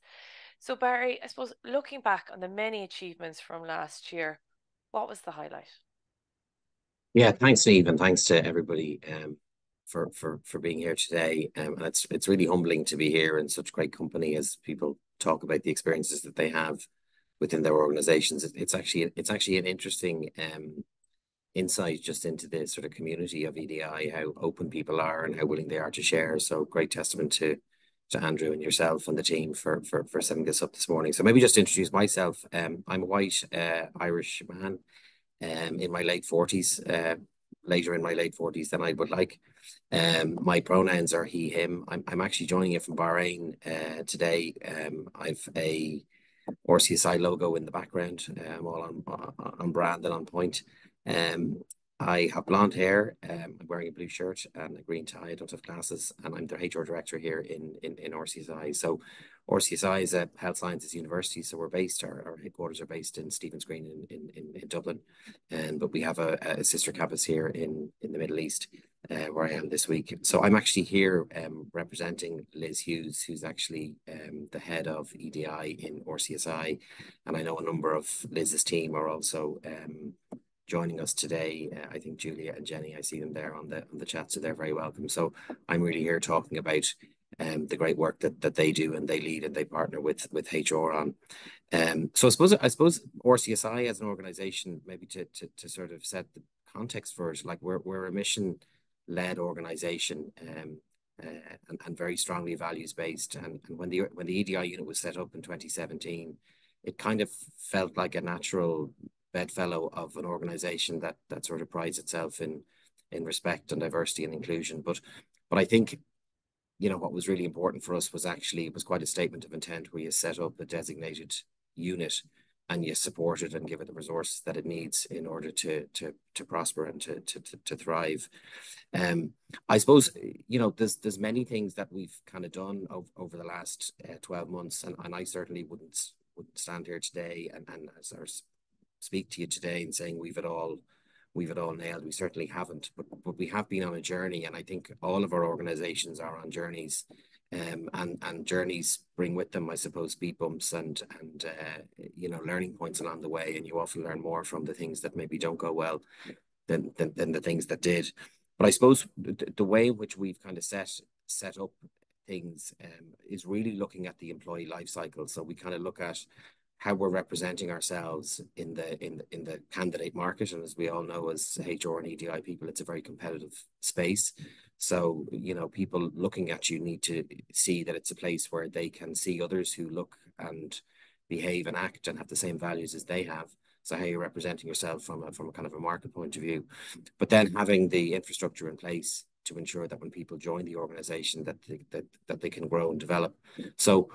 So Barry, I suppose looking back on the many achievements from last year, what was the highlight? Yeah, thanks, Niamh, and thanks to everybody for being here today. And it's really humbling to be here in such great company as people talk about the experiences that they have within their organizations. It's actually an interesting insight just into the sort of community of EDI, how open people are and how willing they are to share. So great testament to Andrew and yourself and the team for setting this up this morning. So maybe just to introduce myself. I'm a white Irish man in my late 40s, later in my late 40s than I would like. My pronouns are he, him. I'm actually joining you from Bahrain today. I've a RCSI logo in the background, all on brand and on point. I have blonde hair. I'm wearing a blue shirt and a green tie. I don't have glasses, and I'm the HR director here in RCSI. So RCSI is a health sciences university. So our headquarters are based in Stephen's Green in Dublin. But we have a sister campus here in the Middle East, where I am this week. So I'm actually here representing Liz Hughes, who's actually the head of EDI in RCSI. And I know a number of Liz's team are also joining us today. I think Julia and Jenny, I see them there on the chat, so they're very welcome. So I'm really here talking about the great work that they do and they lead and they partner with HR on. So I suppose RCSI as an organization, maybe to sort of set the context for it, like we're a mission-led organization and very strongly values-based. And when the EDI unit was set up in 2017, it kind of felt like a natural bedfellow of an organization that sort of prides itself in respect and diversity and inclusion. But I think, you know, what was really important for us was actually, it was quite a statement of intent where you set up a designated unit and you support it and give it the resources that it needs in order to prosper and to thrive. I suppose, you know, there's many things that we've kind of done over the last 12 months, and I certainly wouldn't stand here today and speak to you today and saying we've it all nailed. We certainly haven't, but we have been on a journey, and I think all of our organizations are on journeys, and journeys bring with them, I suppose, speed bumps and you know, learning points along the way, and you often learn more from the things that maybe don't go well than the things that did. But I suppose the way in which we've kind of set up things is really looking at the employee life cycle. So we kind of look at how we're representing ourselves in the candidate market. And as we all know, as HR and EDI people, it's a very competitive space. So, you know, people looking at you need to see that it's a place where they can see others who look and behave and act and have the same values as they have. So how you're representing yourself from a kind of a market point of view, but then having the infrastructure in place to ensure that when people join the organization that they can grow and develop. So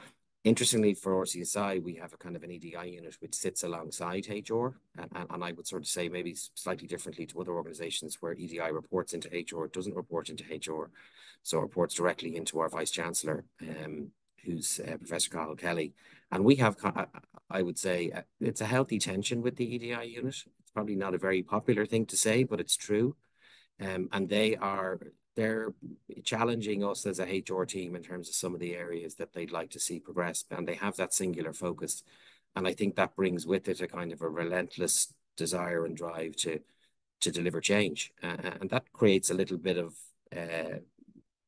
interestingly, for RCSI, we have a kind of an EDI unit which sits alongside HR, and I would sort of say maybe slightly differently to other organizations where EDI reports into HR, it doesn't report into HR, so it reports directly into our Vice Chancellor, who's Professor Cathal Kelly. And we have, I would say, it's a healthy tension with the EDI unit. It's probably not a very popular thing to say, but it's true. And they're challenging us as a HR team in terms of some of the areas that they'd like to see progress, and they have that singular focus. And I think that brings with it a kind of a relentless desire and drive to deliver change. And that creates a little bit of,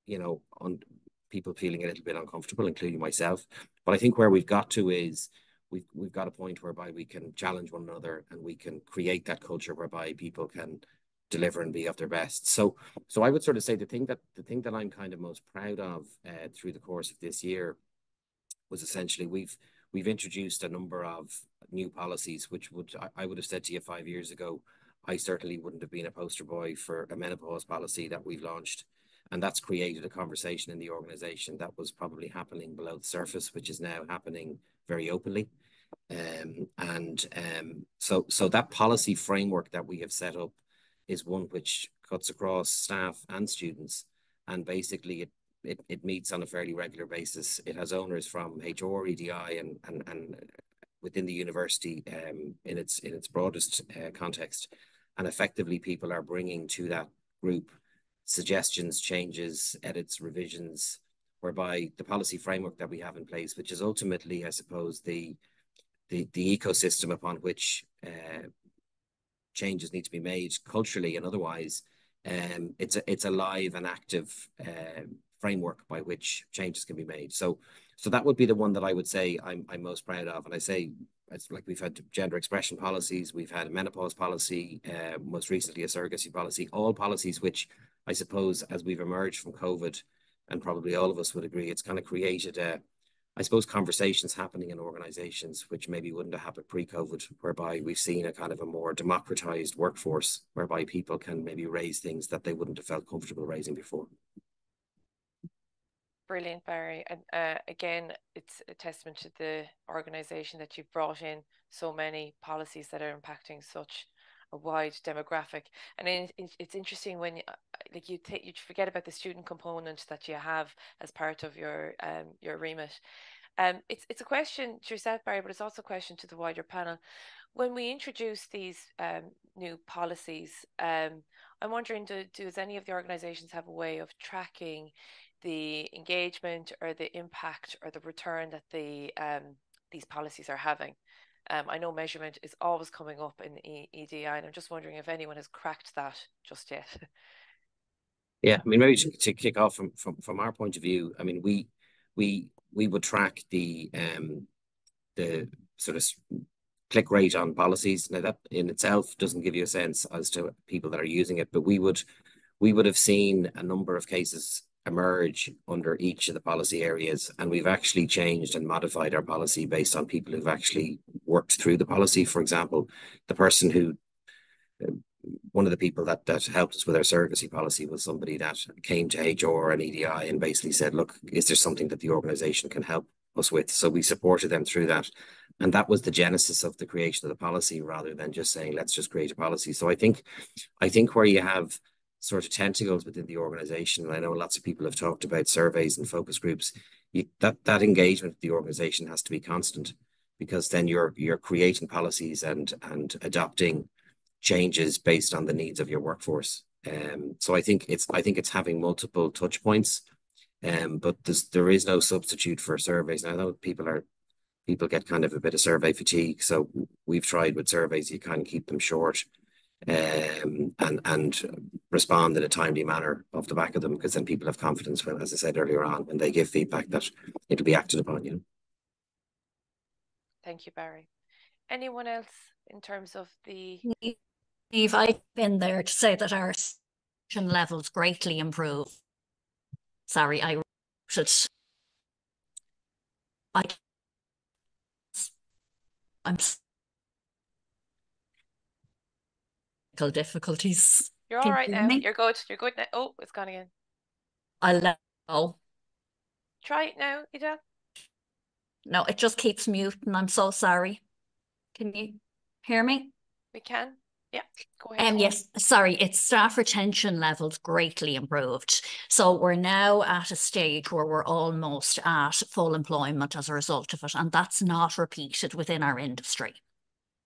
you know, on people feeling a little bit uncomfortable, including myself. But I think where we've got to is we've got a point whereby we can challenge one another and we can create that culture whereby people can deliver and be of their best. So I would sort of say the thing that I'm kind of most proud of through the course of this year was essentially we've introduced a number of new policies, which I would have said to you 5 years ago, I certainly wouldn't have been a poster boy for a menopause policy that we've launched. And that's created a conversation in the organization that was probably happening below the surface, which is now happening very openly. So that policy framework that we have set up is one which cuts across staff and students, and basically it meets on a fairly regular basis. It has owners from HR, EDI, and within the university in its broadest context, and effectively people are bringing to that group suggestions, changes, edits, revisions, whereby the policy framework that we have in place, which is ultimately, I suppose, the ecosystem upon which changes need to be made culturally and otherwise, it's a live and active framework by which changes can be made. So that would be the one that I would say I'm most proud of. And I say, it's like we've had gender expression policies, we've had a menopause policy, most recently a surrogacy policy, all policies which I suppose as we've emerged from COVID, and probably all of us would agree, it's kind of created I suppose conversations happening in organizations which maybe wouldn't have happened pre-COVID, whereby we've seen a kind of a more democratized workforce, whereby people can maybe raise things that they wouldn't have felt comfortable raising before. Brilliant, Barry. And again, it's a testament to the organization that you've brought in so many policies that are impacting such wide demographic. And it's interesting when like you forget about the student component that you have as part of your remit. It's a question to yourself, Barry, but it's also a question to the wider panel. When we introduce these new policies, I'm wondering, does any of the organisations have a way of tracking the engagement or the impact or the return that these policies are having? I know measurement is always coming up in EDI, and I'm just wondering if anyone has cracked that just yet. Yeah, I mean, maybe to kick off from our point of view, I mean, we would track the sort of click rate on policies. Now that in itself doesn't give you a sense as to people that are using it, but we would have seen a number of cases emerge under each of the policy areas, and we've actually changed and modified our policy based on people who've actually worked through the policy. For example, the person who one of the people that helped us with our surrogacy policy was somebody that came to HR and EDI and basically said, look, is there something that the organisation can help us with? So we supported them through that. And that was the genesis of the creation of the policy, rather than just saying, let's just create a policy. So I think where you have sort of tentacles within the organisation, and I know lots of people have talked about surveys and focus groups, that engagement with the organisation has to be constant, because then you're creating policies and adopting changes based on the needs of your workforce. So I think it's having multiple touch points, but there is no substitute for surveys. And I know people get kind of a bit of survey fatigue, so we've tried with surveys, you kind of keep them short, and respond in a timely manner off the back of them, because then people have confidence when, as I said earlier on, when they give feedback, that it'll be acted upon. Thank you, Barry. Anyone else in terms of the... Niamh, I've been there to say that our levels greatly improved. Sorry, I should. I'm difficulties. You're all right now. You're good. You're good now. Oh, it's gone again. I'll let go. Try it now, Ida. No, it just keeps muting. I'm so sorry. Can you hear me? We can. Yeah, go ahead. Yes, sorry, it's staff retention levels greatly improved. So we're now at a stage where we're almost at full employment as a result of it, and that's not repeated within our industry.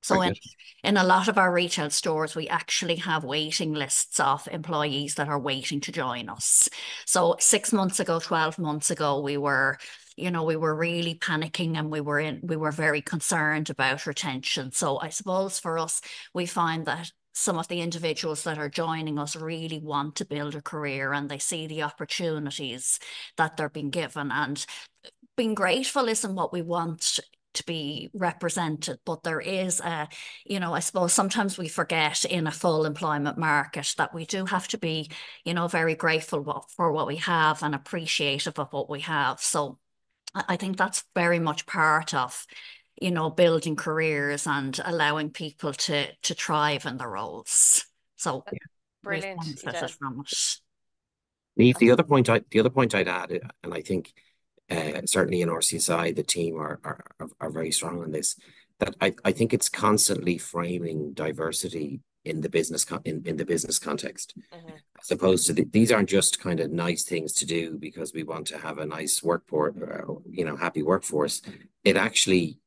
So in a lot of our retail stores, we actually have waiting lists of employees that are waiting to join us. So 6 months ago, 12 months ago, we were really panicking, and we were very concerned about retention. So I suppose for us, we find that some of the individuals that are joining us really want to build a career, and they see the opportunities that they're being given, and being grateful isn't what we want to be represented, but there is I suppose sometimes we forget in a full employment market that we do have to be, very grateful for what we have and appreciative of what we have. So I think that's very much part of, building careers and allowing people to thrive in their roles. So brilliant. From it. The other point I'd add, and I think certainly in RCSI, the team are very strong on this, that I think it's constantly framing diversity in the business context, as opposed to these aren't just kind of nice things to do because we want to have a nice workforce, happy workforce. It actually,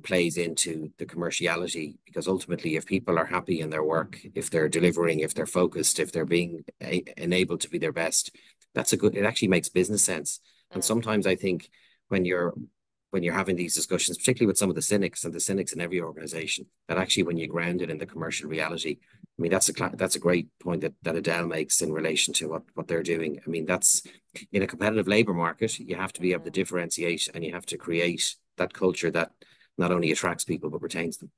plays into the commerciality, because ultimately, if people are happy in their work, if they're delivering, if they're focused, if they're being enabled to be their best, it actually makes business sense. And sometimes I think when you're having these discussions, particularly with some of the cynics in every organization, that actually when you ground it in the commercial reality, I mean, that's a great point that Adele makes in relation to what they're doing. I mean, that's in a competitive labor market, you have to be able to differentiate, and you have to create that culture that not only attracts people but retains them.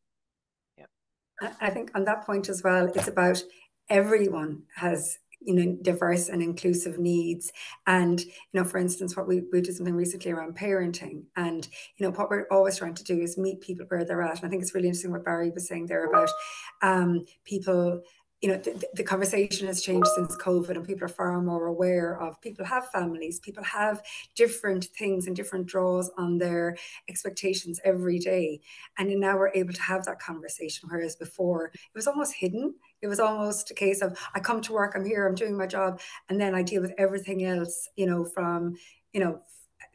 Yeah, I think on that point as well, it's about everyone has diverse and inclusive needs. And, for instance, what we did something recently around parenting, and, what we're always trying to do is meet people where they're at. And I think it's really interesting what Barry was saying there about people, you know, the conversation has changed since COVID, and people are far more aware of, people have families, people have different things and different draws on their expectations every day. And now we're able to have that conversation, whereas before it was almost hidden. It was almost a case of, I come to work, I'm here, I'm doing my job, and then I deal with everything else, you know, from, you know,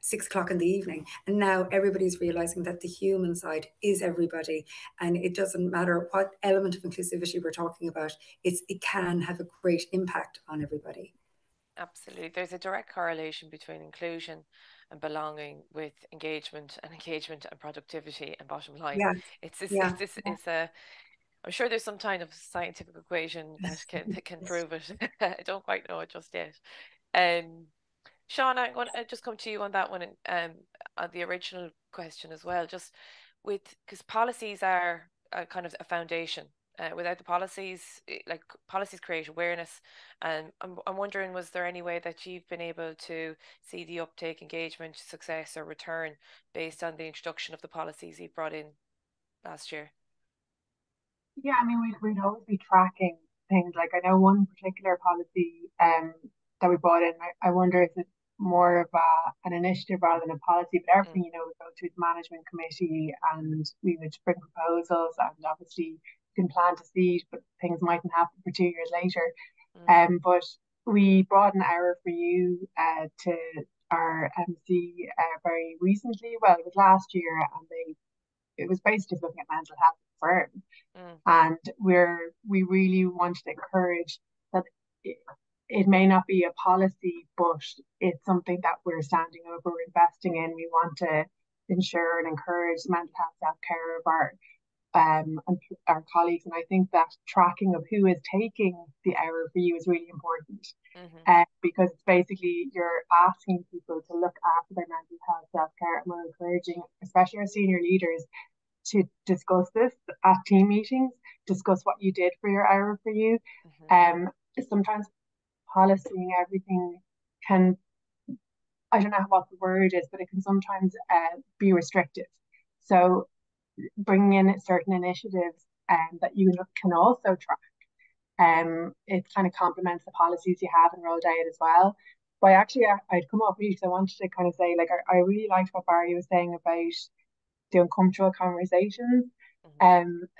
6 o'clock in the evening. And now everybody's realizing that the human side is everybody, and it doesn't matter what element of inclusivity we're talking about, it can have a great impact on everybody. Absolutely. There's a direct correlation between inclusion and belonging with engagement and productivity and bottom line. Yeah. It's a, I'm sure there's some kind of scientific equation that can prove it. I don't quite know it just yet. Sean, I'm going to just come to you on that one, on the original question as well, just with, because policies are kind of a foundation. Without the policies, like policies create awareness. And I'm wondering, was there any way that you've been able to see the uptake, engagement, success or return based on the introduction of the policies you brought in last year? Yeah, I mean, we'd always be tracking things. Like, I know one particular policy that we brought in, I wonder if it's more of an initiative rather than a policy, but everything, you know, would go through the management committee and we would bring proposals, and obviously you can plant a seed, but things mightn't happen for 2 years later. But we brought an hour for you to our MC very recently. Well, it was last year, and it was basically just looking at mental health firms. And we really wanted to encourage that it may not be a policy, but it's something that we're standing over, we're investing in. We want to ensure and encourage mental health self-care of our colleagues. And I think that tracking of who is taking the hour for you is really important. Because it's basically, you're asking people to look after their mental health self-care, and we're encouraging, especially our senior leaders, to discuss this at team meetings, discuss what you did for your hour for you. Sometimes policing everything can, I don't know what the word is, but it can sometimes be restrictive. So bringing in certain initiatives that you can also track, it kind of complements the policies you have and rolled out as well. But actually, I'd come up with you because I wanted to kind of say, like, I really liked what Barry was saying about the uncomfortable conversations.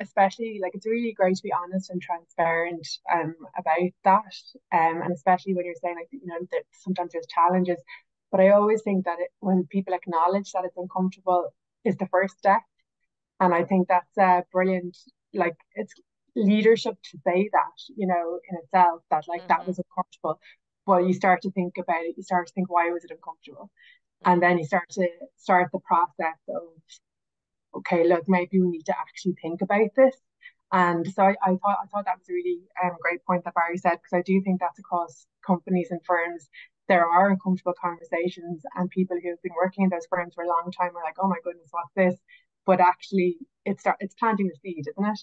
Especially, like, it's really great to be honest and transparent about that. And especially when you're saying, like, you know, that sometimes there's challenges. But I always think that when people acknowledge that it's uncomfortable is the first step. And I think that's brilliant. Like, it's leadership to say that, you know, in itself, that like that was uncomfortable. But you start to think about it, you start to think, why was it uncomfortable? And then you start the process of, okay, look, maybe we need to actually think about this. And so I thought that was a really great point that Barry said, because I do think that's across companies and firms. There are uncomfortable conversations, and people who have been working in those firms for a long time are like, oh my goodness, what's this? But actually, it's planting the seed, isn't it?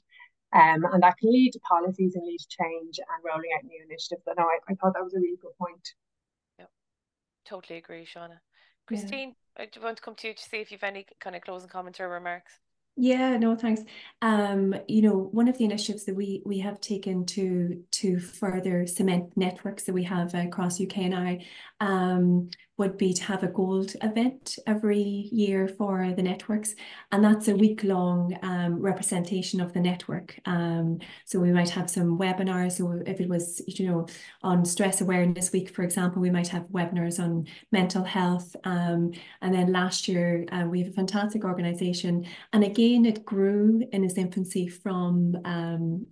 And that can lead to policies and lead to change and rolling out new initiatives. So no, I thought that was a really good point. Yep, totally agree, Shauna. Christine, I want to come to you to see if you've any kind of closing comments or remarks. Yeah, no, thanks. You know, one of the initiatives that we have taken to further cement networks that we have across UK and I would be to have a gold event every year for the networks, and that's a week-long representation of the network. So we might have some webinars. So if it was, you know, on Stress Awareness Week, for example, we might have webinars on mental health. And then last year we have a fantastic organisation, and again it grew in its infancy from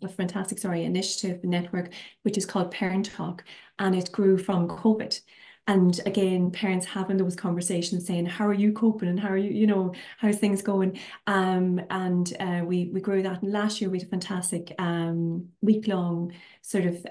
a fantastic initiative network which is called Parent Talk, and it grew from COVID. And again, parents having those conversations saying, how are you coping, and how are you, you know, how's things going? We grew that. And last year we had a fantastic week-long sort of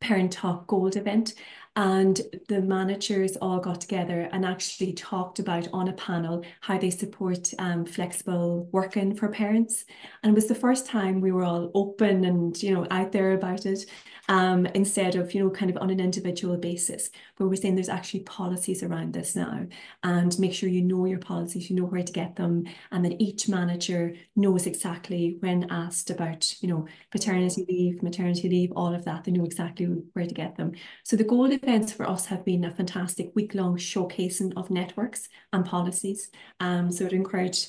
Parent Talk Gold event, and the managers all got together and actually talked about on a panel how they support flexible working for parents. And it was the first time we were all open and, you know, out there about it, instead of, you know, kind of on an individual basis. But we're saying there's actually policies around this now, and make sure you know your policies, you know where to get them, and that each manager knows exactly when asked about, you know, paternity leave, maternity leave, all of that, they know exactly where to get them. So the gold events for us have been a fantastic week-long showcasing of networks and policies. So I'd encourage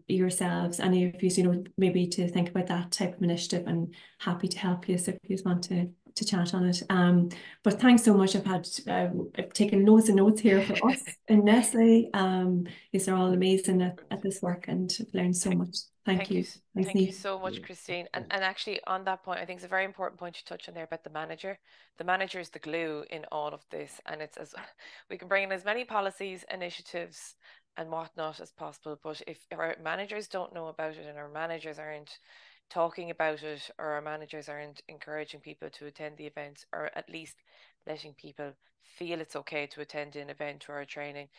yourselves, any of you, you know, maybe to think about that type of initiative, and happy to help you if you want to chat on it. But thanks so much. I've taken loads of notes here for us in Nestle. These are all amazing at this work, and I've learned so much. Thank you. Thanks, thank you Niamh. so much, Christine. And actually on that point, I think it's a very important point you touched on there about the manager. The manager is the glue in all of this, and it's as we can bring in as many policies, initiatives and whatnot as possible. But if our managers don't know about it, and our managers aren't talking about it, or our managers aren't encouraging people to attend the events, or at least letting people feel it's okay to attend an event or a training,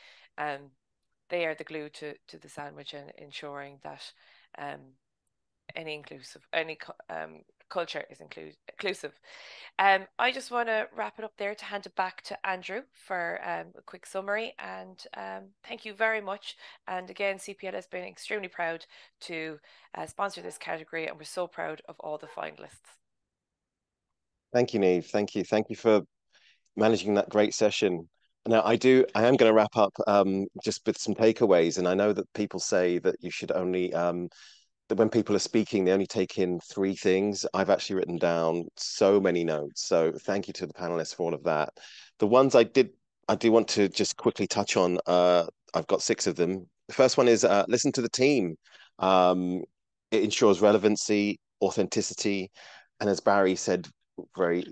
they are the glue to the sandwich, and ensuring that any culture is inclusive. I just want to wrap it up there to hand it back to Andrew for a quick summary, and thank you very much. And again, CPL has been extremely proud to sponsor this category, and we're so proud of all the finalists. Thank you, Niamh. Thank you for managing that great session. Now, I am going to wrap up just with some takeaways, and I know that people say that you should only that when people are speaking, they only take in 3 things. I've actually written down so many notes. So thank you to the panelists for all of that. The ones I do want to just quickly touch on. I've got 6 of them. The first one is listen to the team. It ensures relevancy, authenticity, and as Barry said very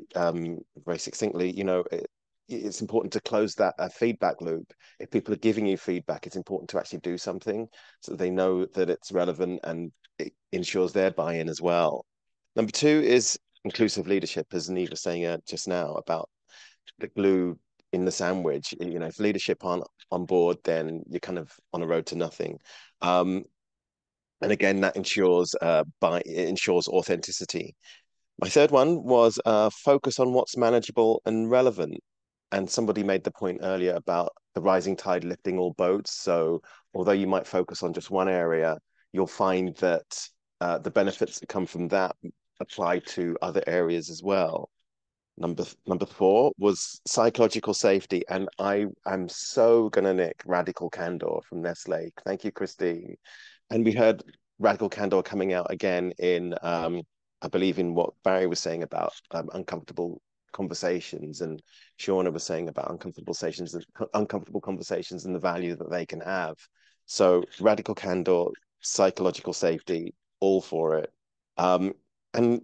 succinctly, you know, it's important to close that feedback loop. If people are giving you feedback, it's important to actually do something so that they know that it's relevant, and it ensures their buy-in as well. Number 2 is inclusive leadership, as Niamh was saying just now about the glue in the sandwich. You know, if leadership aren't on board, then you're kind of on a road to nothing. And again, that ensures authenticity. My third one was focus on what's manageable and relevant. And somebody made the point earlier about the rising tide lifting all boats. So although you might focus on just one area, you'll find that the benefits that come from that apply to other areas as well. Number 4 was psychological safety. And I am so going to nick radical candor from Nestle. Thank you, Christine. And we heard radical candor coming out again in, I believe, in what Barry was saying about uncomfortable conversations, and Shauna was saying about uncomfortable conversations and the value that they can have. So radical candor, psychological safety, all for it. And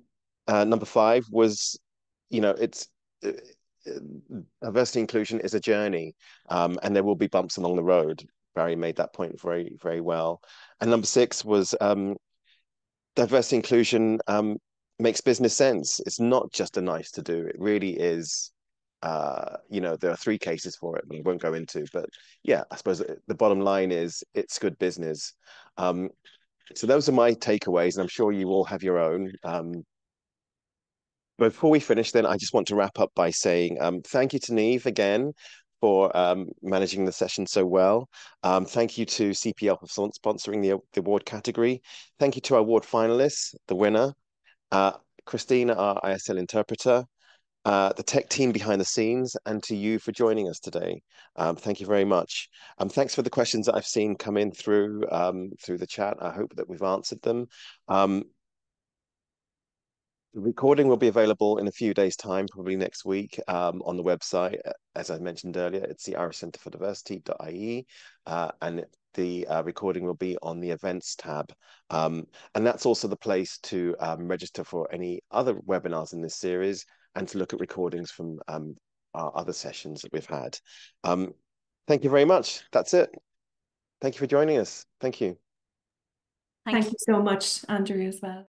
number 5 was, you know, it's diversity inclusion is a journey, and there will be bumps along the road. Barry made that point very, very well. And number 6 was diversity inclusion makes business sense. It's not just a nice to do. It really is. You know, there are 3 cases for it, but I won't go into. But yeah, I suppose the bottom line is it's good business. So those are my takeaways, and I'm sure you all have your own. Before we finish, then I just want to wrap up by saying thank you to Niamh again for managing the session so well. Thank you to CPL for sponsoring the award category. Thank you to our award finalists, the winner, Christina, our ISL interpreter, the tech team behind the scenes, and to you for joining us today. Thank you very much. Thanks for the questions that I've seen come in through the chat. I hope that we've answered them. The recording will be available in a few days' time, probably next week, on the website. As I mentioned earlier, it's the Irish Centre for Diversity.ie, and the recording will be on the events tab. And that's also the place to register for any other webinars in this series, and to look at recordings from our other sessions that we've had. Thank you very much. That's it. Thank you for joining us. Thank you. Thank you so much, Andrew, as well.